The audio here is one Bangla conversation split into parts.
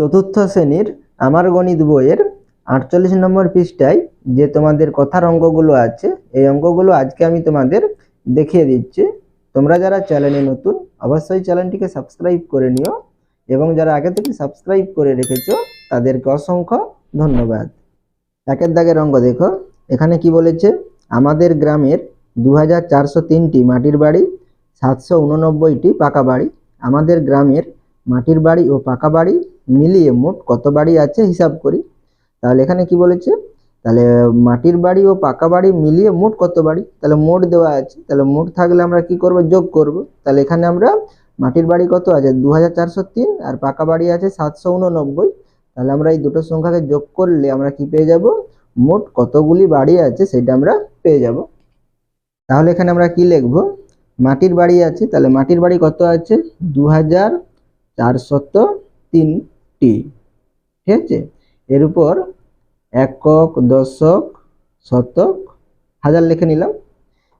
চতুর্থ শ্রেণীর আমার গণিত বইয়ের 48 নম্বর পৃষ্ঠায় যে তোমাদের কথার অঙ্কগুলো আছে, এই অঙ্কগুলো আজকে আমি তোমাদের দেখিয়ে দিচ্ছি। তোমরা যারা চ্যানেলে নতুন অবশ্যই চ্যানেলটিকে সাবস্ক্রাইব করে নিও, এবং যারা আগে থেকে সাবস্ক্রাইব করে রেখেছো তাদেরকে অসংখ্য ধন্যবাদ। একের দাগের অঙ্ক দেখো, এখানে কি বলেছে, আমাদের গ্রামের 2403টি মাটির বাড়ি, 789টি পাকা বাড়ি। আমাদের গ্রামের মাটির বাড়ি ও পাকা বাড়ি মিলিয়ে মোট কত বাড়ি আছে হিসাব করি। তাহলে এখানে কি বলেছে, তাহলে মাটির বাড়ি ও পাকা বাড়ি মিলিয়ে মোট কত বাড়ি, তাহলে মোট দেওয়া আছে, তাহলে মোট থাকলে আমরা কি করব, যোগ করব। তাহলে এখানে আমরা মাটির বাড়ি কত আছে 2403 আর পাকা বাড়ি আছে 789, তাহলে আমরা এই দুটো সংখ্যাকে যোগ করলে আমরা কি পেয়ে যাব, মোট কতগুলি বাড়ি আছে সেটা আমরা পেয়ে যাব। তাহলে এখানে আমরা কি লিখব, মাটির বাড়ি আছে, তাহলে মাটির বাড়ি কত আছে 2403টি, ঠিক আছে। এর উপর একক, দশক, শতক, হাজার লিখে নিলাম।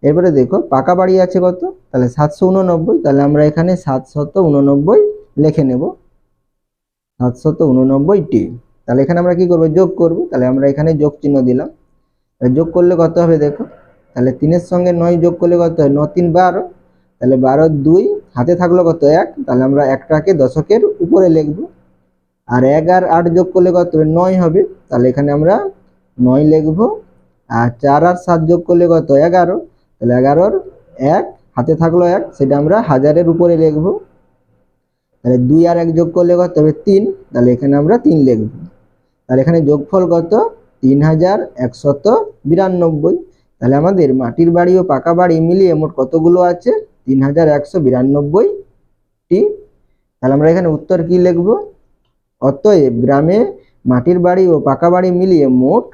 এরপরে দেখো পাকা বাড়ি আছে কত, তাহলে 789, তাহলে আমরা এখানে 789 লিখে নেব, 789টি। তাহলে এখানে আমরা কি করব, যোগ করব। তাহলে আমরা এখানে যোগ চিহ্ন দিলাম। তাহলে যোগ করলে কত হবে দেখো, তাহলে 3-এর সঙ্গে 9 যোগ করলে কত হয়, 9 3 12, তাহলে 12 2, হাতে থাকলো কত 1, তাহলে আমরা একটাকে দশকের উপরে লিখব। আর 1 আর 8 যোগ করলে কত হবে, 9 হবে, তাহলে এখানে আমরা 9 লিখব। আর 4 আর 7 যোগ করলে কত 11, তাহলে 11-র 1, হাতে থাকলো 1, সেটা আমরা হাজারের উপরে লিখব। তাহলে 2 আর 1 যোগ করলে কত হবে 3, তাহলে এখানে আমরা 3 লিখব। তাহলে এখানে যোগফল কত 3192। তাহলে আমাদের মাটির বাড়ি ও পাকা বাড়ি মিলিয়ে মোট কতগুলো আছে, 3192টি। তাহলে আমরা এখানে উত্তর কি লিখব, অতএব গ্রামে মাটির বাড়ি ও পাকা বাড়ি মিলিয়ে মোট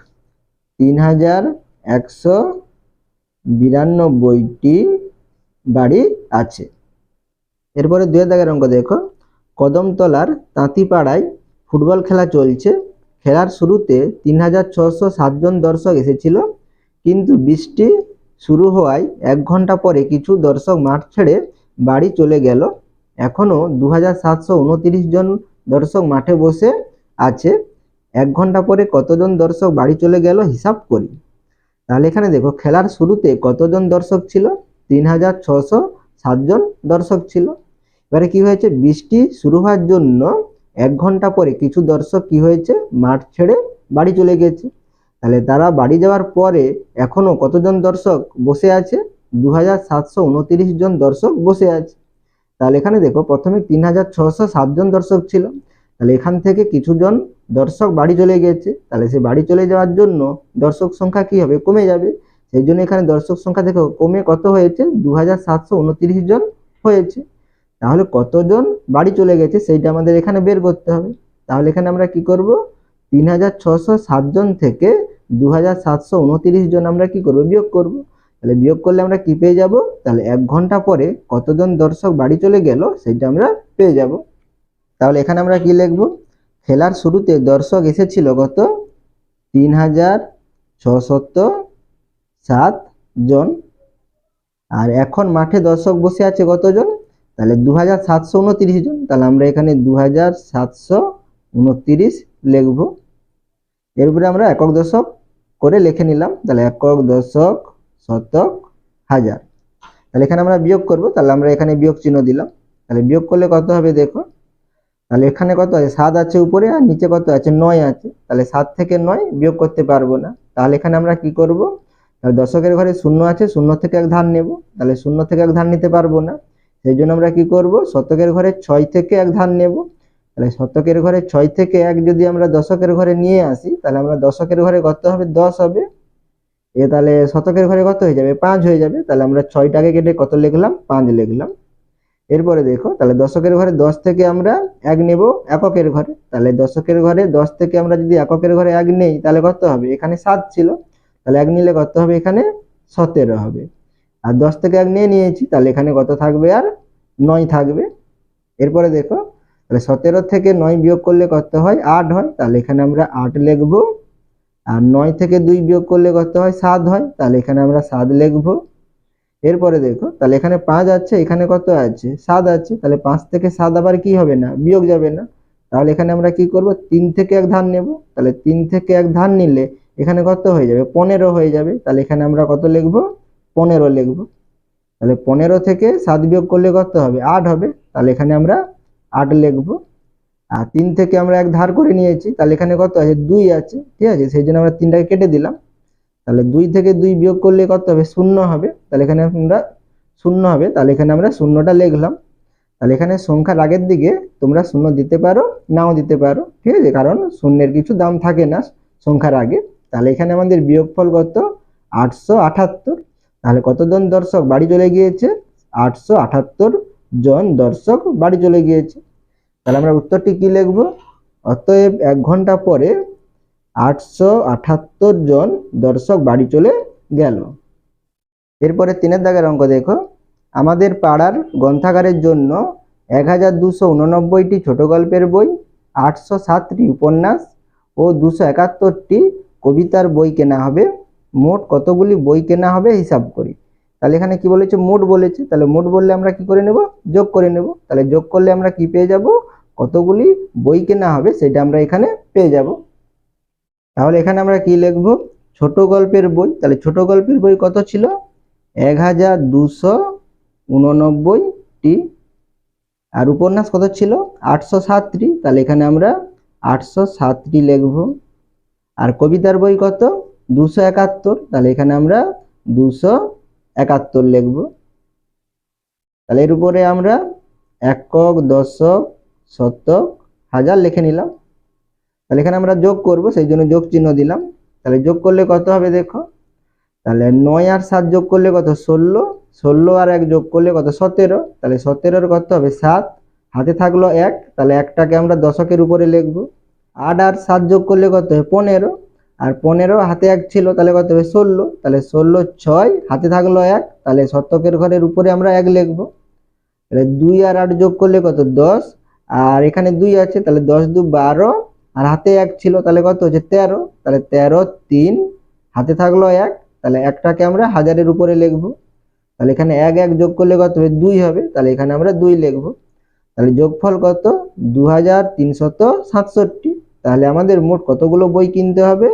3192টি বাড়ি আছে। এরপরে 2 দাগের অঙ্ক দেখো, কদমতলার তাঁতিপাড়ায় ফুটবল খেলা চলছে। খেলার শুরুতে 3607 জন দর্শক এসেছিল, কিন্তু বৃষ্টি শুরু হওয়ায় 1 ঘন্টা পরে কিছু দর্শক মাঠ ছেড়ে বাড়ি চলে গেল। এখনো 2729 জন দর্শক মাঠে বসে আছে। 1 ঘন্টা পরে কতজন দর্শক বাড়ি চলে গেল হিসাব করি। তাহলে এখানে দেখো খেলার শুরুতে কতজন দর্শক ছিল, 3607 জন দর্শক ছিল। এবারে কি হয়েছে, বৃষ্টি শুরু হওয়ার জন্য 1 ঘন্টা পরে কিছু দর্শক কি হয়েছে, মাঠ ছেড়ে বাড়ি চলে গেছে। তাহলে তারা বাড়ি যাওয়ার পরে এখনো কতজন দর্শক বসে আছে, 2729 জন দর্শক বসে আছে। তাহলে এখানে দেখো প্রথমে 3607 জন দর্শক ছিল, তাহলে এখান থেকে কিছু জন দর্শক বাড়ি চলে গেছে, তাহলে সে বাড়ি চলে যাওয়ার জন্য দর্শক সংখ্যা কি হবে, কমে যাবে। সেই জন্য এখানে দর্শক সংখ্যা দেখো কমে কত হয়েছে, 2729 জন হয়েছে। তাহলে কতজন বাড়ি চলে গেছে সেইটা আমাদের এখানে বের করতে হবে। তাহলে এখানে আমরা কি করব, 3607 জন থেকে 2729 জন আমরা কি করব, বিয়োগ করব। তাহলে বিয়োগ করলে আমরা কি পেয়ে যাব, তাহলে 1 ঘন্টা পরে কতজন দর্শক বাড়ি চলে গেল সেটা আমরা পেয়ে যাব। তাহলে এখানে আমরা কি লিখব, খেলার শুরুতে দর্শক এসেছিল কত, 3607 জন, আর এখন মাঠে দর্শক বসে আছে কতজন, তাহলে 2729 জন। তাহলে আমরা এখানে 2729 লিখব। এরপরে আমরা একক দশক করে লিখে নিলাম, তাহলে একক, দশক, শতক, হাজার। তাহলে এখানে আমরা বিয়োগ করব, তাহলে আমরা এখানে বিয়োগ চিহ্ন দিলাম। তাহলে বিয়োগ করলে কত হবে দেখো, তাহলে এখানে কত আছে 7 আছে উপরে, আর নিচে কত আছে 9 আছে। তাহলে 7 থেকে 9 বিয়োগ করতে পারবো না। তাহলে এখানে আমরা কি করব, তাহলে দশকের ঘরে 0 আছে, 0 থেকে 1 ধার নেব। তাহলে 0 থেকে 1 ধার নিতে পারবো না, সেই জন্য আমরা কি করব, শতকের ঘরে 6 থেকে 1 ধার নেব। তাহলে শতকের ঘরে 6 থেকে 1 যদি আমরা দশকের ঘরে নিয়ে আসি, তাহলে আমরা দশকের ঘরে কত হবে, 10 হবে। তাহলে শতকের ঘরে কত হয়ে যাবে, 5 হয়ে যাবে। তাহলে আমরা 6টাকে কেটে কত লিখলাম, 5 লিখলাম। এরপরে দেখো, তাহলে দশকের ঘরে 10 থেকে আমরা 1 নেব এককের ঘরে। তাহলে দশকের ঘরে 10 থেকে আমরা যদি এককের ঘরে 1 নেই, তাহলে কত হবে, এখানে 7 ছিল, তাহলে 1 নিলে কত হবে, এখানে 17 হবে। আর 10 থেকে 1 নিয়ে নিয়েছি, তাহলে এখানে কত থাকবে, আর 9 থাকবে। এরপরে দেখো, তাহলে 17 থেকে 9 বিয়োগ করলে কত হয়, 8 হয়। তাহলে এখানে আমরা 8 লিখব। আর 9 থেকে 2 বিয়োগ করলে কত হয়, 7 হয়। তাহলে এখানে আমরা 7 লিখব। এরপরে দেখো, তাহলে এখানে 5 আছে, এখানে কত আছে, 7 আছে। তাহলে 5 থেকে 7 আবার কি হবে না, বিয়োগ যাবে না। তাহলে এখানে আমরা কি করব, 3 থেকে 1 ধার নেব। তাহলে 3 থেকে 1 ধার নিলে এখানে কত হয়ে যাবে, 15 হয়ে যাবে। তাহলে এখানে আমরা কত লিখব, 15 লিখব। তাহলে 15 থেকে 7 বিয়োগ করলে কত হবে, 8 হবে। তাহলে এখানে আমরা 8 লিখব। আর 3 থেকে আমরা 1 ধার করে নিয়েছি, তাহলে এখানে কত আছে, 2 আছে, ঠিক আছে, সেই জন্য আমরা 3টাকে কেটে দিলাম। তাহলে 2 থেকে 2 বিয়োগ করলে কত হবে, 0 হবে। তাহলে এখানে আমরা 0 হবে, তাহলে এখানে আমরা শূন্যটা লিখলাম। তাহলে এখানে সংখ্যার আগের দিকে তোমরা 0 দিতে পারো, নাও দিতে পারো, ঠিক আছে, কারণ শূন্যের কিছু দাম থাকে না সংখ্যার আগে। তাহলে এখানে আমাদের বিয়োগফল কত, 878। তাহলে কতজন দর্শক বাড়ি চলে গিয়েছে, 878 জন দর্শক বাড়ি চলে গিয়েছে। তাহলে আমরা উত্তরটি কি লিখব, অতএব 1 ঘন্টা পরে 878 জন দর্শক বাড়ি চলে গেল। এরপরে 3 দাগের অঙ্ক দেখো, আমাদের পাড়ার গ্রন্থাগারের জন্য 1289টি ছোট গল্পের বই, 807টি উপন্যাস ও 271টি কবিতার বই কেনা হবে। মোট কতগুলি বই কেনা হবে হিসাব করি। তাহলে এখানে কি বলেছে, মোট বলেছে। তাহলে মোট বললে আমরা কি করে নেব, যোগ করে নেব। তাহলে যোগ করলে আমরা কি পেয়ে যাব, কতগুলি বই কেনা হবে সেটা আমরা এখানে পেয়ে যাব। তাহলে এখানে আমরা কি লিখব, ছোট গল্পের বই। তাহলে ছোট গল্পের বই কত ছিল, 1289টি। আর উপন্যাস কত ছিল, 807টি। তাহলে এখানে আমরা 807টি লিখব। আর কবিতার বই কত, 271। তাহলে এখানে আমরা 271 লিখব। তাহলে এর উপরে আমরা একক, দশক, শতক, হাজার লিখে নিলাম। তাহলে এখানে আমরা যোগ করব, সেই জন্য যোগ চিহ্ন দিলাম। তাহলে যোগ করলে কত হবে দেখো, তাহলে 9 আর 7 যোগ করলে কত, 16, 16 আর 1 যোগ করলে কত, 17। তাহলে 17-র কত হবে 7, হাতে থাকলো 1, তাহলে একটাকে আমরা দশকের উপরে লিখব। 8 আর 7 যোগ করলে কত হবে, 15, আর 15 হাতে 1 ছিল, তাহলে কত হবে 16। তাহলে 16, 6 হাতে থাকলো 1, তাহলে শতকের ঘরের উপরে আমরা 1 লিখব। তাহলে 2 আর 8 যোগ করলে কত, 10, আর এখানে 2 আছে, তাহলে 10 2 12, আর হাতে 1 ছিল, তাহলে কত হচ্ছে 13। তাহলে 13, 3 হাতে থাকলো 1, তাহলে একটাকে আমরা হাজারের উপরে লিখব। তাহলে এখানে 1 1 যোগ করলে কত হবে, 2 হবে। তাহলে এখানে আমরা 2 লিখব। তাহলে যোগফল কত, 2367। তাহলে আমাদের মোট কতগুলো বই কিনতে হবে,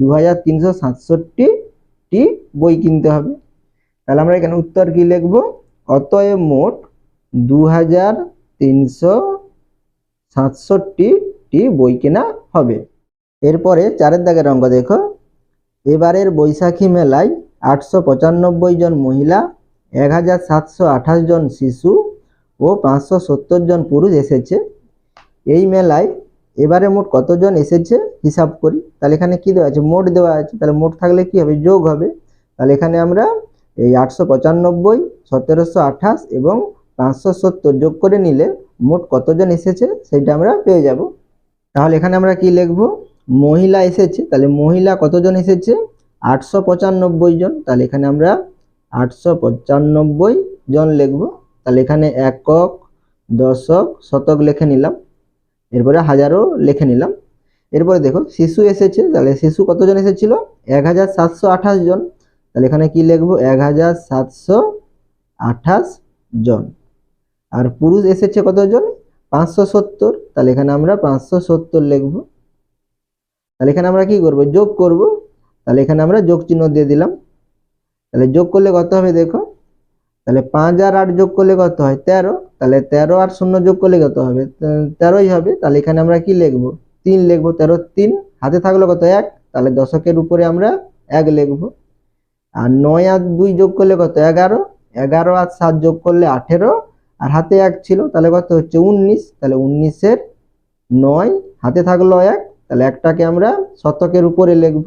2367টি বই কিনতে হবে। তাহলে আমরা এখানে উত্তর কি লিখব, অতএব মোট 2367টি বই কেনা হবে। এরপরে 4 দাগের অঙ্ক দেখো, এবারের বৈশাখী মেলায় 895 জন মহিলা, 1728 জন শিশু ও 570 জন পুরুষ এসেছে। এই মেলায় এবারে মোট কতজন এসেছে হিসাব করি। তাহলে এখানে কি দেওয়া আছে, মোট দেওয়া আছে। তাহলে মোট থাকলে কি হবে, যোগ হবে। তাহলে এখানে আমরা এই 895, 1728 এবং 570 যোগ করে নিলে মোট কতজন এসেছে সেটা আমরা পেয়ে যাব। তাহলে এখানে আমরা কি লিখব, মহিলা এসেছে। তাহলে মহিলা কতজন এসেছে, 895 জন। তাহলে এখানে আমরা 895 জন লিখব। তাহলে এখানে একক, দশক, শতক লিখে নিলাম, এরপরে হাজারও লিখে নিলাম। এরপরে দেখো শিশু এসেছে। তাহলে শিশু কতজন এসেছিল, 1728 জন। তাহলে এখানে কি লিখব, 1728 জন। আর পুরুষ এসেছে কতজন, 570। তাহলে এখানে আমরা 570 লিখব। তাহলে এখানে আমরা কি করব, যোগ করব। তাহলে এখানে আমরা যোগ চিহ্ন দিয়ে দিলাম। তাহলে যোগ করলে কত হবে দেখো, তাহলে 5 আর 8 যোগ করলে কত হয়, 13। তাহলে 13 আর 0 যোগ করলে কত হবে, 13ই হবে। তাহলে এখানে আমরা কি লিখব, 3 লিখব। 13 3 হাতে থাকলো কত, 1। তাহলে দশকের উপরে আমরা 1 লিখব। আর 9 আর 2 যোগ করলে কত, 11। 11 আর 7 যোগ করলে 18, আর হাতে 1 ছিল, তাহলে কত হচ্ছে 19। তাহলে 19-এর 9 হাতে থাকলো 1, তাহলে একটাকে আমরা শতকের উপরে লিখব।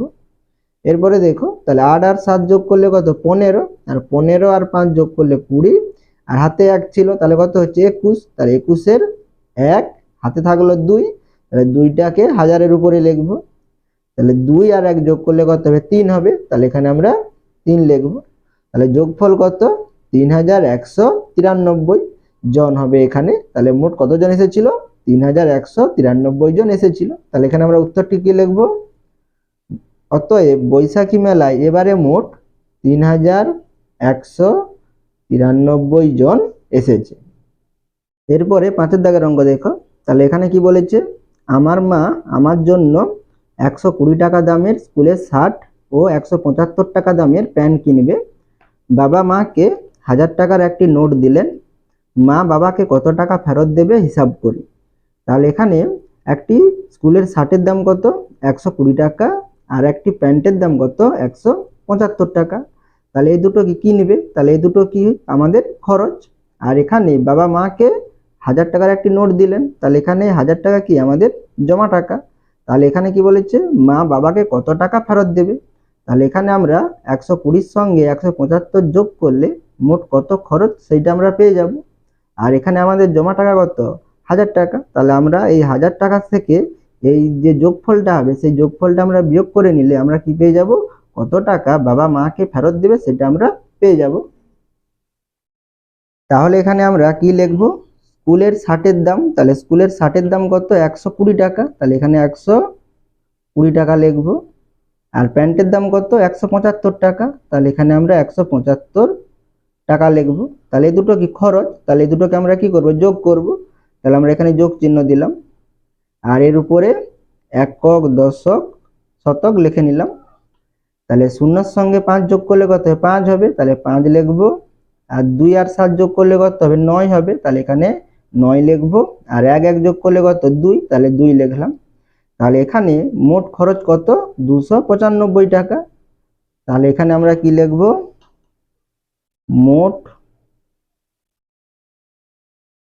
এরপরে দেখো, তাহলে 8 আর 7 যোগ করলে কত, 15, আর 15 আর 5 যোগ করলে 20, আর হাতে 1 ছিল, তাহলে কত হচ্ছে 21। তাহলে 21-এর 1 হাতে থাকলো 2, তাহলে 2টাকে হাজারের উপরে লিখব। তাহলে 2 আর 1 যোগ করলে কত হবে, 3 হবে। তাহলে এখানে আমরা 3 লিখব। তাহলে যোগফল কত, 3193 জন হবে এখানে। তাহলে মোট কতজন এসেছিল, 3193 জন এসেছিল। তাহলে এখানে আমরা উত্তরটি কি লিখব, অতএব বৈশাখী মেলায় এবারে মোট 3193 জন এসেছে। এরপরে 5 দাগের অঙ্ক দেখো। তাহলে এখানে কি বলেছে, আমার মা আমার জন্য 120 টাকা দামের স্কুলের শার্ট ও 175 টাকা দামের প্যান্ট কিনবে। বাবা মাকে 1000 টাকার একটি নোট দিলেন। মা বাবাকে কত টাকা ফেরত দেবে হিসাব করি। তাহলে এখানে একটি স্কুলের শার্টের দাম কত, 120 টাকা, আর একটি প্যান্টের দাম কত, 175 টাকা। তাহলে এই দুটো কি নেবে? তাহলে এই দুটো কি আমাদের খরচ। আর এখানে বাবা মাকে 1000 টাকার একটি নোট দিলেন, তাহলে এখানে 1000 টাকা কি আমাদের জমা টাকা। তাহলে এখানে কি বলেছে, মা বাবাকে কত টাকা ফেরত দেবে। তাহলে এখানে আমরা 120 সঙ্গে 175 যোগ করলে মোট কত খরচ সেইটা আমরা পেয়ে যাব। আর এখানে আমাদের জমা টাকা কত, 1000 টাকা। তাহলে আমরা এই 1000 টাকা থেকে এই যে যোগফলটা হবে সেই যোগফলটা আমরা বিয়োগ করে নিলে আমরা কি পেয়ে যাব, কত টাকা বাবা মাকে ফেরত দেবে সেটা আমরা পেয়ে যাব। তাহলে এখানে আমরা কি লিখব, স্কুলের শার্টের দাম। তাহলে স্কুলের শার্টের দাম কত, 120 টাকা। তাহলে এখানে 120 টাকা লিখব। আর প্যান্টের দাম কত, 175 টাকা। তাহলে এখানে আমরা 175 টাকা লিখব। তাহলে এই দুটো কি খরচ। তাহলে এই দুটোকে আমরা কি করব, যোগ করব। তাহলে আমরা এখানে যোগ চিহ্ন দিলাম, আর এর উপরে একক, দশক, শতক লিখে নিলাম। তাহলে শূন্যর সঙ্গে 5 যোগ করলে কত হবে, 5 হবে। তাহলে 5 লিখব। আর 2 আর 7 যোগ করলে কত হবে, 9 হবে। তাহলে এখানে 9 লিখব। আর 1 1 যোগ করলে কত, 2। তাহলে 2 লিখলাম। তাহলে এখানে মোট খরচ কত, 295 টাকা। তাহলে এখানে আমরা কি লিখব, মোট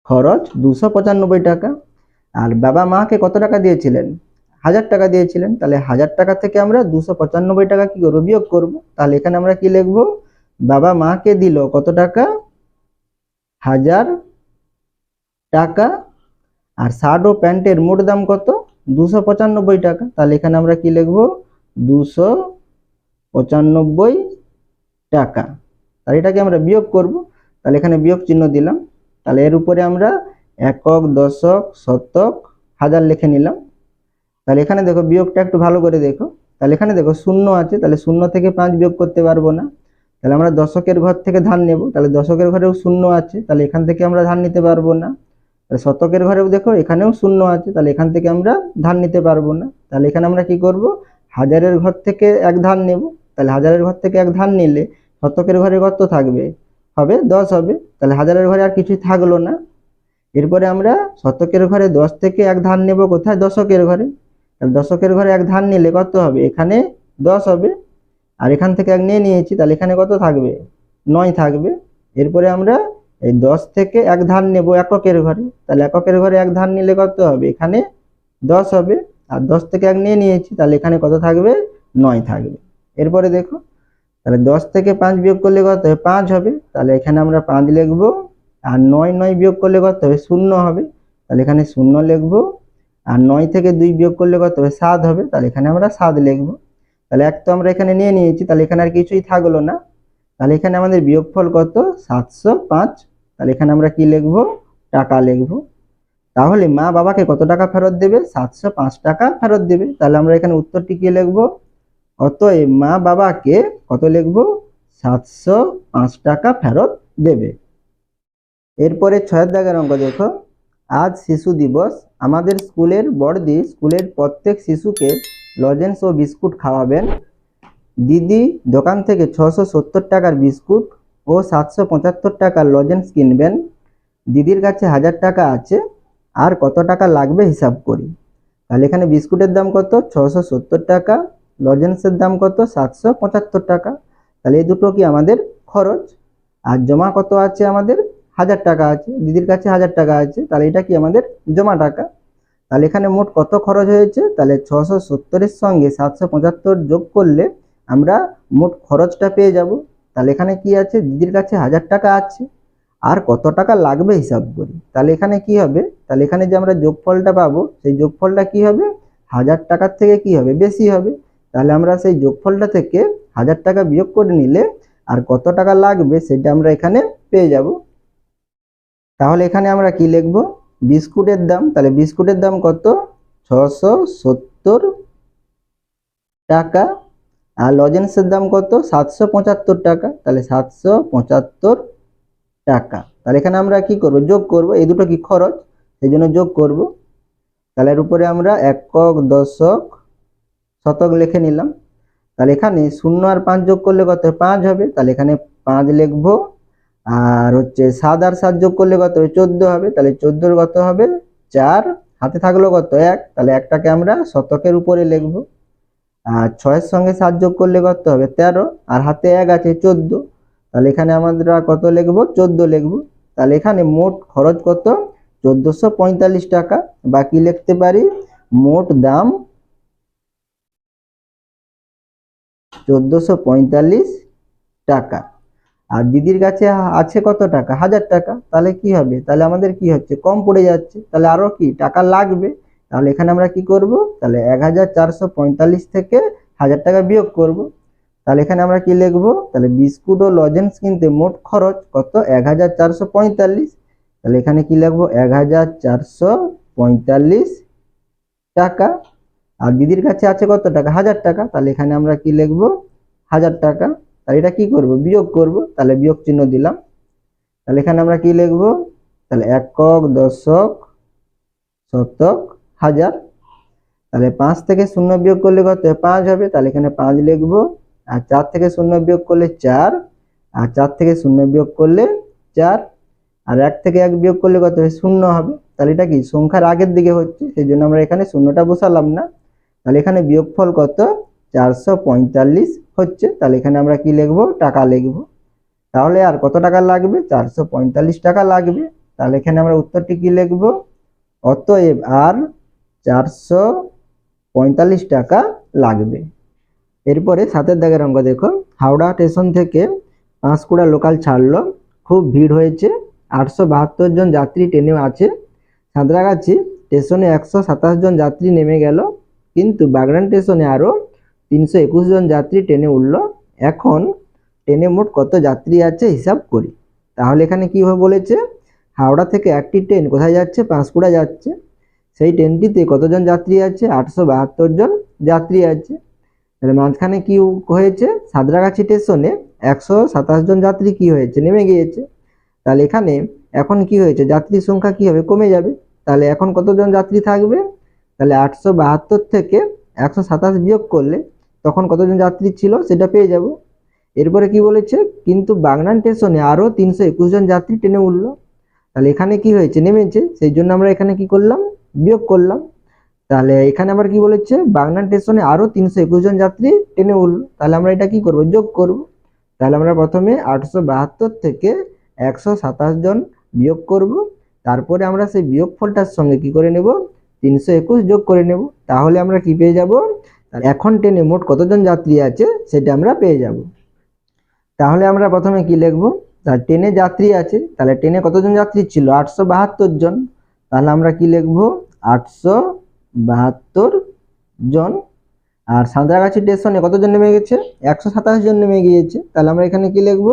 খরচ 295 টাকা। আর বাবা মাকে কত টাকা দিয়েছিলেন, 1000 টাকা দিয়েছিলেন। তাহলে 1000 টাকা থেকে আমরা 295 টাকা কি করব, বিয়োগ করব। তাহলে এখানে আমরা কি লিখব, বাবা মাকে দিল কত টাকা, 1000 টাকা। আর শার্ট ও প্যান্টের মোট দাম কত, 295 টাকা। তাহলে এখানে আমরা কি লিখব, 295 টাকা। তাহলে এটাকে আমরা বিয়োগ করব। তাহলে এখানে বিয়োগ চিহ্ন দিলাম। তাহলে এর উপরে আমরা একক, দশক, শতক, হাজার লিখে নিলাম। তাহলে এখানে দেখো বিয়োগটা একটু ভালো করে দেখো। তাহলে এখানে দেখো শূন্য আছে, তাহলে শূন্য থেকে 5 বিয়োগ করতে পারবো না। তাহলে আমরা দশকের ঘর থেকে ধান নেব। তাহলে দশকের ঘরেও শূন্য আছে, তাহলে এখান থেকে আমরা ধান নিতে পারবো না। তাহলে শতকের ঘরেও দেখো এখানেও শূন্য আছে, তাহলে এখান থেকে আমরা ধান নিতে পারবো না। তাহলে এখানে আমরা কি করব, হাজারের ঘর থেকে এক ধান নেব। তাহলে হাজারের ঘর থেকে এক ধান নিলে শতকের ঘরে কত থাকবে, হবে 10 হবে। তাহলে হাজারের ঘরে আর কিছুই থাকলো না। এরপরে আমরা শতকের ঘরে 10 থেকে এক ধান নেব কোথায়, দশকের ঘরে। তাহলে দশকের ঘরে এক ধান নিলে কত হবে, এখানে 10 হবে। আর এখান থেকে এক নিয়ে নিয়েছি, তাহলে এখানে কত থাকবে, 9 থাকবে। এরপরে আমরা এই 10 থেকে এক ধান নেব এককের ঘরে। তাহলে এককের ঘরে এক ধান নিলে কত হবে, এখানে 10 হবে। আর 10 থেকে এক নিয়ে নিয়েছি, তাহলে এখানে কত থাকবে, 9 থাকবে। এরপরে দেখো, তাহলে 10 থেকে 5 বিয়োগ করলে কত হবে, 5 হবে। তাহলে এখানে আমরা 5 লিখব। আর 9 বিয়োগ করলে কত হবে, 0 হবে। তাহলে এখানে 0 লিখব। আর 9 থেকে 2 বিয়োগ করলে কত হবে, 7 হবে। তাহলে এখানে আমরা 7 লিখব। তাহলে এক তো আমরা এখানে নিয়ে নিয়েছি, তাহলে এখানে আর কিছুই থাকলো না। তাহলে এখানে আমাদের বিয়োগফল কত, 705। তাহলে এখানে আমরা কি লিখব, টাকা লিখব। তাহলে মা বাবাকে কত টাকা ফেরত দেবে, 705 টাকা ফেরত দেবে। তাহলে আমরা এখানে উত্তরটি কি লিখব, অতএব মা বাবাকে কত লিখব, 705 টাকা ফেরত দেবে। এরপরে 6 দাগের অঙ্ক দেখো, আজ শিশু দিবস। আমাদের স্কুলের বড়দি স্কুলের প্রত্যেক শিশুকে লজেন্স ও বিস্কুট খাওয়াবেন। দিদি দোকান থেকে 670 টাকার বিস্কুট ও 775 টাকার লজেন্স কিনবেন। দিদির কাছে 1000 টাকা আছে, আর কত টাকা লাগবে হিসাব করি। তাহলে এখানে বিস্কুটের দাম কত, 670 টাকা, লজেন্সের দাম কত, 775 টাকা। তাহলে এই দুটো কি আমাদের খরচ। আর জমা কত আছে আমাদের, 1000 টাকা আছে, দিদির কাছে 1000 টাকা আছে। তাহলে এটা কি আমাদের জমা টাকা। তাহলে এখানে মোট কত খরচ হয়েছে, তাহলে 670-এর সঙ্গে 775 যোগ করলে আমরা মোট খরচটা পেয়ে যাব। তাহলে এখানে কি আছে, দিদির কাছে 1000 টাকা আছে, আর কত টাকা লাগবে হিসাব করি। তাহলে এখানে কি হবে, তাহলে এখানে যে আমরা যোগফলটা পাবো সেই যোগফলটা কি হবে, 1000 টাকার থেকে কি হবে, বেশি হবে। তাহলে আমরা সেই যোগফলটা থেকে 1000 টাকা বিয়োগ করে নিলে আর কত টাকা লাগবে সেটা আমরা এখানে পেয়ে যাব। তাহলে এখানে আমরা কি লিখব, বিস্কুটের দাম। তাহলে বিস্কুটের দাম কত, 670 টাকা। আর লজেন্সের দাম কত, 775 টাকা। তাহলে 775 টাকা। তাহলে এখানে আমরা কি করব, যোগ করব। এই দুটো কি খরচ, সেই জন্য যোগ করব। তাহলে এর উপরে আমরা একক, দশক, শতক লিখে নিলাম। তাহলে এখানে 0 আর 5 যোগ করলে কত 5 হবে, তাহলে এখানে 5 লিখবো। আর হচ্ছে 7 আর 7 যোগ করলে কত হবে 14 হবে, তাহলে 14 কত হবে 4, হাতে থাকলো কত 1, তাহলে একটাকে আমরা শতকের উপরে লিখবো। আর 6 এর সঙ্গে 7 যোগ করলে কত হবে 13, আর হাতে 1 আছে 14, তাহলে এখানে আমরা কত লিখবো 14 লিখবো। তাহলে এখানে মোট খরচ কত 1445 টাকা, বাকি লিখতে পারি মোট দাম 1445 টাকা। আর দিদির কাছে আছে কত টাকা 1000 টাকা, তাহলে কি হবে, তাহলে আমাদের কি হচ্ছে কম পড়ে যাচ্ছে, তাহলে আরো কি টাকা লাগবে। তাহলে এখানে আমরা কি করব, তাহলে 1445 থেকে 1000 টাকা বিয়োগ করব। তাহলে এখানে আমরা কি লিখবো, তাহলে বিস্কুট ও লজেন্স কিনতে মোট খরচ কত 1445, তাহলে এখানে কি লিখবো 1445 টাকা। আর দিদির কাছে আছে কত টাকা 1000 টাকা, তাহলে এখানে আমরা কি লিখবো 1000 টাকা। তাহলে এটা কি করব বিয়োগ করব, তাহলে বিয়োগ চিহ্ন দিলাম। তাহলে এখানে আমরা কি লিখবো, তাহলে একক, দশক, শতক, হাজার। তাহলে 5 থেকে 0 বিয়োগ করলে কত 5 হবে, তাহলে এখানে 5 লিখবো। আর 4 থেকে 0 বিয়োগ করলে 4, আর 4 থেকে 0 বিয়োগ করলে 4, আর 1 থেকে 1 বিয়োগ করলে কত হবে 0 হবে। তাহলে এটা কি সংখ্যার আগের দিকে হচ্ছে, সেই জন্য আমরা এখানে শূন্যটা বসালাম না। তাহলে এখানে বিয়োগফল কত 445 হচ্ছে, তাহলে এখানে আমরা কি লিখবো টাকা লিখবো। তাহলে আর কত টাকা লাগবে 445 টাকা লাগবে। তাহলে এখানে আমরা উত্তরটি কি লিখবো, অতএব আর 445 টাকা লাগবে। এরপরে 7 দাগের অঙ্ক দেখো, হাওড়া স্টেশন থেকে পাঁশকুড়া লোকাল ছাড়লো, খুব ভিড় হয়েছে, 872 জন যাত্রী ট্রেনে আছে। সাঁতরাগাছি স্টেশনে 127 জন যাত্রী নেমে গেল, কিন্তু বাগনান স্টেশনে আরো 321 জন যাত্রী ট্রেনে উঠলো। এখন ট্রেনে মোট কত যাত্রী আছে হিসাব করি। তাহলে এখানে কি বলেছে, হাওড়া থেকে একটি ট্রেন কোথায় যাচ্ছে পাঁশকুড়া যাচ্ছে, সেই ট্রেনটিতে কতজন যাত্রী আছে 872 জন যাত্রী আছে। তাহলে মাঝখানে কি হয়েছে, সাঁতরাগাছি স্টেশনে 127 জন যাত্রী কি হয়েছে নেমে গিয়েছে। তাহলে এখানে এখন কি হয়েছে যাত্রীর সংখ্যা কি হবে কমে যাবে। তাহলে এখন কতজন যাত্রী থাকবে, তাহলে 872 থেকে 127 বিয়োগ করলে তখন কতজন যাত্রী ছিল সেটা পেয়ে যাব। এরপরে কি বলেছে, কিন্তু বাগনান স্টেশনে আরো 321 জন যাত্রী ট্রেনে উঠলো। তাহলে এখানে কি হয়েছে নেমেছে, সেই জন্য আমরা এখানে কি করলাম বিয়োগ করলাম। তাহলে এখানে আবার কি বলেছে, বাগনান স্টেশনে আরো 321 জন যাত্রী ট্রেনে উঠলো, তাহলে আমরা এটা কি করব যোগ করব। তাহলে আমরা প্রথমে 872 থেকে 127 জন বিয়োগ করব, তারপরে আমরা সেই বিয়োগফলটার সঙ্গে কি করে নেব 321 যোগ করে নেব। তাহলে আমরা কি পেয়ে যাব, এখন ট্রেনে মোট কতজন যাত্রী আছে সেটা আমরা পেয়ে যাব। তাহলে আমরা প্রথমে কি লিখব, তার ট্রেনে যাত্রী আছে, তাহলে ট্রেনে কতজন যাত্রী ছিল 872 জন, তাহলে আমরা কি লিখব 872 জন। আর সাঁতরাগাছি স্টেশনে কতজন নেমে গেছে 127 জন নেমে গিয়েছে, তাহলে আমরা এখানে কি লিখব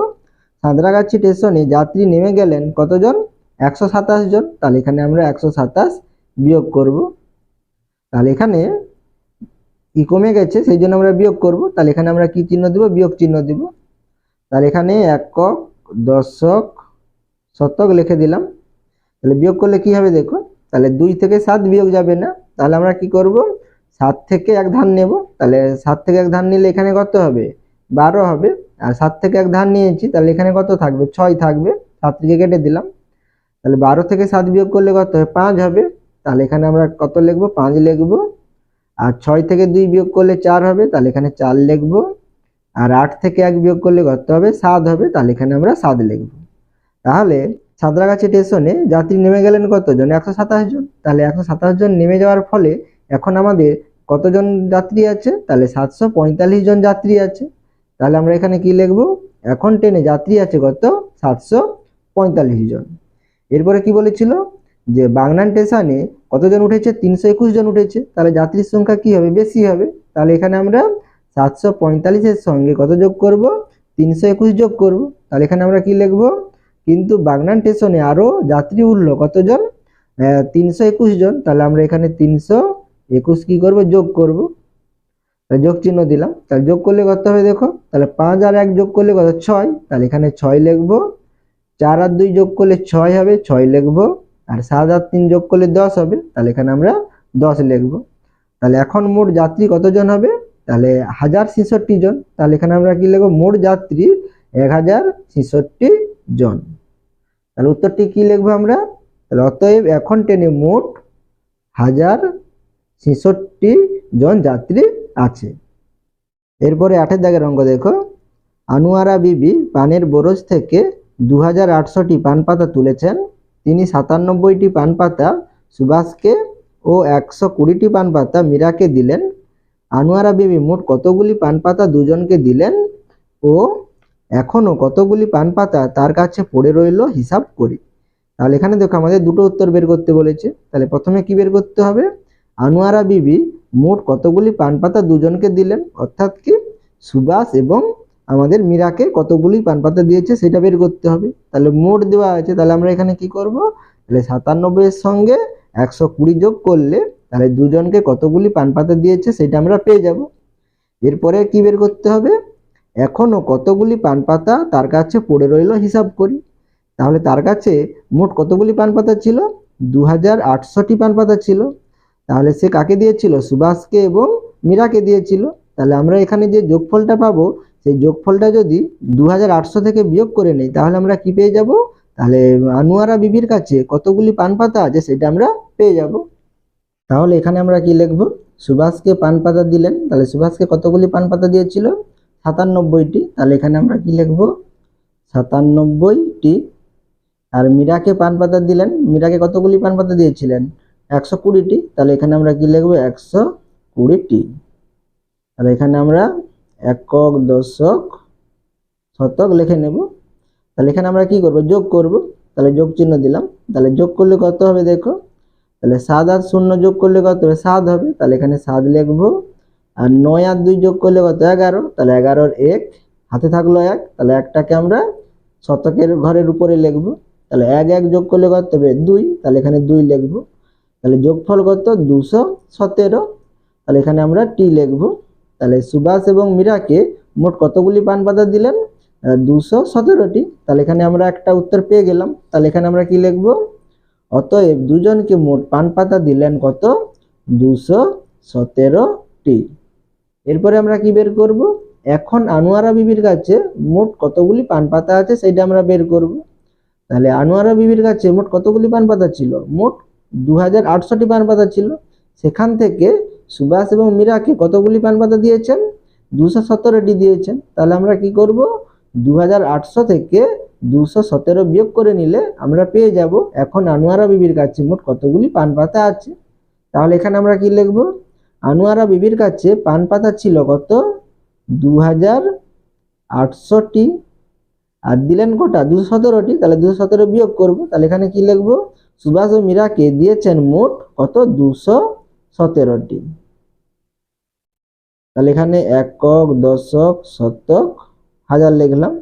সাঁতরাগাছি স্টেশনে যাত্রী নেমে গেলেন কতজন 127 জন, তাহলে এখানে আমরা 127 বিয়োগ করব। তাহলে এখানে কি কমে গেছে সেই জন্য আমরা বিয়োগ করব, তাহলে এখানে আমরা কি চিহ্ন দিব বিয়োগ চিহ্ন দিব। তাহলে এখানে একক, দশক, শতক লিখে দিলাম। তাহলে বিয়োগ করলে কি হবে দেখো, তাহলে 2 থেকে 7 বিয়োগ যাবে না, তাহলে আমরা কি করব 7 থেকে 1 ধান নেব। তাহলে 7 থেকে 1 ধান নিলে এখানে কত হবে 12 হবে, আর 7 থেকে 1 ধান নিয়েছি তাহলে এখানে কত থাকবে 6 থাকবে, 7 থেকে কেটে দিলাম। তাহলে 12 থেকে 7 বিয়োগ করলে কত হবে 5 হবে, তাহলে এখানে আমরা কত লিখব 5 লিখব। আর 6 থেকে 2 বিয়োগ করলে 4 হবে, তাহলে এখানে 4 লিখব। আর 8 থেকে 1 বিয়োগ করলে কত হবে 7 হবে, তাহলে এখানে আমরা 7 লিখব। তাহলে সাঁতরাগাছি স্টেশনে যাত্রী নেমে গেলেন কতজন 127 জন, তাহলে 127 জন নেমে যাওয়ার ফলে এখন আমাদের কতজন যাত্রী আছে, তাহলে 745 জন যাত্রী আছে। তাহলে আমরা এখানে কি লিখব, এখন ট্রেনে যাত্রী আছে কত 745 জন। এরপরে কি বলেছিল যে বাগনান স্টেশনে কতজন উঠেছে 321 জন উঠেছে, তাহলে যাত্রীর সংখ্যা কি হবে বেশি হবে। তাহলে এখানে আমরা 745 এর সঙ্গে কত যোগ করব 321 যোগ করব। তাহলে এখানে আমরা কি লিখব, কিন্তু বাগনান স্টেশনে আরো যাত্রী উঠলো কতজন 321 জন, তাহলে আমরা এখানে 321 কি করব যোগ করব। তাহলে যোগ চিহ্ন দিলাম। তাহলে যোগ করলে কত হবে দেখো, তাহলে 5 আর 1 যোগ করলে কত 6, তাহলে এখানে 6 লিখব। 4 আর 2 যোগ করলে 6 হবে 6 লিখব। আর 7 আর 3 যোগ করলে 10 হবে, তাহলে এখানে আমরা 10 লিখব। তাহলে এখন মোট যাত্রী কতজন হবে? তাহলে 1066 জন। তাহলে এখানে আমরা কি লিখব? মোট যাত্রী 1066 জন। তাহলে উত্তরটি কি লিখবো আমরা? তাহলে অতএব এখন ট্রেনে মোট 1066 জন যাত্রী আছে। এরপরে 8 দাগের অঙ্ক দেখো, আনোয়ারা বিবি পানের বরজ থেকে 2800টি পান পাতা তুলেছেন। তিনি 97টি পান পাতা সুভাষকে ও 120টি পান পাতা মীরাকে দিলেন। আনোয়ারা বিবি মোট কতগুলি পান পাতা দুজনকে দিলেন ও এখনো কতগুলি পান পাতা তার কাছে পড়ে রইল হিসাব করি। তাহলে এখানে দেখো আমাদের দুটো উত্তর বের করতে বলেছে। তাহলে প্রথমে কি বের করতে হবে? আনোয়ারা বিবি মোট কতগুলি পান পাতা দুজনকে দিলেন, অর্থাৎ কি সুভাষ এবং আমাদের মীরাকে কতগুলি পান পাতা দিয়েছে সেটা বের করতে হবে। তাহলে মোট দেওয়া আছে, তাহলে আমরা এখানে কি করব? তাহলে 97 এর সঙ্গে 120 যোগ করলে তাহলে দুজনকে কতগুলি পান পাতা দিয়েছে সেটা আমরা পেয়ে যাব। এরপরে কি বের করতে হবে? এখনো কতগুলি পান পাতা তার কাছে পড়ে রইল হিসাব করি। তাহলে তার কাছে মোট কতগুলি পান পাতা ছিল? 2800টি পান পাতা ছিল। তাহলে সে কাকে দিয়েছিল? সুভাষকে এবং মীরাকে দিয়েছিল। তাহলে আমরা এখানে যে যোগফলটা পাবো, সেই যোগফলটা যদি 2800 থেকে বিয়োগ করে নেই তাহলে আমরা কি পেয়ে যাব? তাহলে আনোয়ারা বিবির কাছে কতগুলি পান পাতা আছে সেটা আমরা পেয়ে যাব। তাহলে এখানে আমরা কি লিখব? সুভাষকে পান পাতা দিলেন, তাহলে সুভাষকে কতগুলি পান পাতা দিয়েছিল? 97টি। তাহলে এখানে আমরা কি লিখব? 97টি। আর মীরাকে পান পাতা দিলেন, মীরাকে কতগুলি পান পাতা দিয়েছিলেন? 120টি। তাহলে এখানে আমরা কি লিখব? 120টি। তাহলে এখানে আমরা একক, দশক, শতক লিখে নেব। তাহলে এখানে আমরা কি করব? যোগ করব। তাহলে যোগ চিহ্ন দিলাম। তাহলে যোগ করলে কত হবে দেখো? তাহলে 7 আর 0 যোগ করলে কত হবে? 7 হবে। তাহলে এখানে 7 লিখব। আর 9 আর 2 যোগ করলে কত? 11। তাহলে 11 এর 1 হাতে থাকলো 1। তাহলে একটাকে আমরা শতকের ঘরের উপরে লিখব। তাহলে 1 1 যোগ করলে কত হবে? 2। তাহলে এখানে 2 লিখব। তাহলে যোগফল কত? 217। তাহলে এখানে আমরা টি লিখব। তাহলে সুভাষ এবং মীরাকে মোট কতগুলি পান পাতা দিলেন? 217টি। তাহলে এখানে আমরা একটা উত্তর পেয়ে গেলাম। তাহলে এখানে আমরা কি লিখব? অতএব দুজনকে মোট পান পাতা দিলেন কত? 217টি। এরপরে আমরা কি বের করব? এখন আনোয়ারা বিবির কাছে মোট কতগুলি পান পাতা আছে সেটা আমরা বের করব। তাহলে আনোয়ারা বিবির কাছে মোট কতগুলি পান পাতা ছিল? মোট 2800টি পান পাতা ছিল। সেখান থেকে সুভাষ এবং মীরাকে কতগুলি পান পাতা দিয়েছেন? 217টি দিয়েছেন। তাহলে আমরা কি করব? 2800 থেকে 217 বিয়োগ করে নিলে আমরা পেয়ে যাব এখন আনোয়ারা বিবির কাছে মোট কতগুলি পান পাতা আছে। তাহলে এখানে আমরা কি লিখব? আনোয়ারা বিবির কাছে পান পাতা ছিল কত? 2800টি। আর দিলেন কটা? 217টি। তাহলে 217 বিয়োগ করব। তাহলে এখানে কি লিখব? সুভাষ ও মীরাকে দিয়েছেন মোট কত? 217টি। তাহলে এখানে একক, দশক, শতক, হাজার লিখলাম।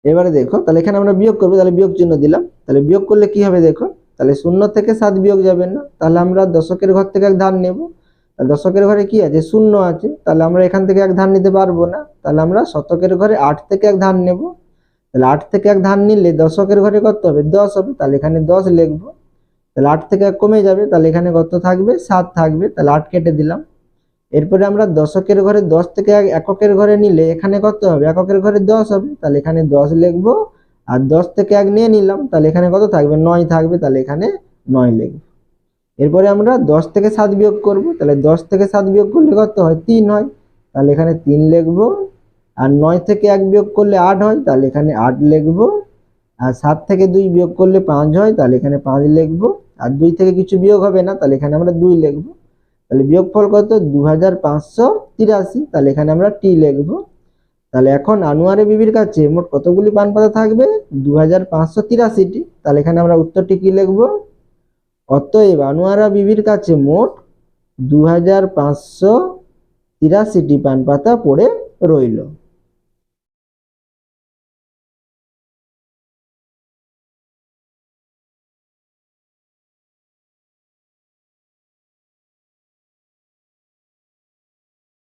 এবারে দেখো, তাহলে এখানে আমরা বিয়োগ করবো। তাহলে বিয়োগ চিহ্ন দিলাম। তাহলে বিয়োগ করলে কি হবে দেখো? তাহলে 0 থেকে 7 বিয়োগ যাবে না। তাহলে আমরা দশকের ঘর থেকে এক ধার নেব। দশকের ঘরে কি আছে? 0 আছে। তাহলে আমরা এখান থেকে এক ধার নিতে পারবো না। তাহলে আমরা শতকের ঘরে 8 থেকে এক ধার নেব। তাহলে 8 থেকে এক ধার নিলে দশকের ঘরে কত হবে? 10 হবে। তাহলে এখানে 10 লিখব। তাহলে 8 থেকে 1 কমে যাবে। তাহলে এখানে কত থাকবে? 7 থাকবে। তাহলে 8 কেটে দিলাম। এরপরে আমরা দশকের ঘরে 10 থেকে এককের ঘরে নিলে এখানে কত হবে? এককের ঘরে 10 হবে। তাহলে এখানে 10 লিখব। আর 10 থেকে 1 নিয়ে নিলাম। তাহলে এখানে কত থাকবে? 9 থাকবে। তাহলে এখানে 9 লিখব। এরপরে আমরা 10 থেকে 7 বিয়োগ করব। তাহলে 10 থেকে 7 বিয়োগ করলে কত হয়? 3 হয়। তাহলে এখানে 3 লিখব। আর 9 থেকে 1 বিয়োগ করলে 8 হয়। তাহলে এখানে 8 লিখব। আর 7 থেকে 2 বিয়োগ করলে 5 হয়। তাহলে এখানে 5 লিখব। আর 2 থেকে কিছু বিয়োগ হবে না। তাহলে এখানে আমরা 2 লিখব। তাহলে বিয়োগফল কত? 2583। তাহলে এখানে আমরা টি লিখব। তাহলে এখন আনোয়ারা বিবির কাছে মোট কতগুলি পান পাতা থাকবে? 2583টি। তাহলে এখানে আমরা উত্তরটি কি লিখব? অতএব আনোয়ারা বিবির কাছে মোট 2583টি পান পাতা পড়ে রইল।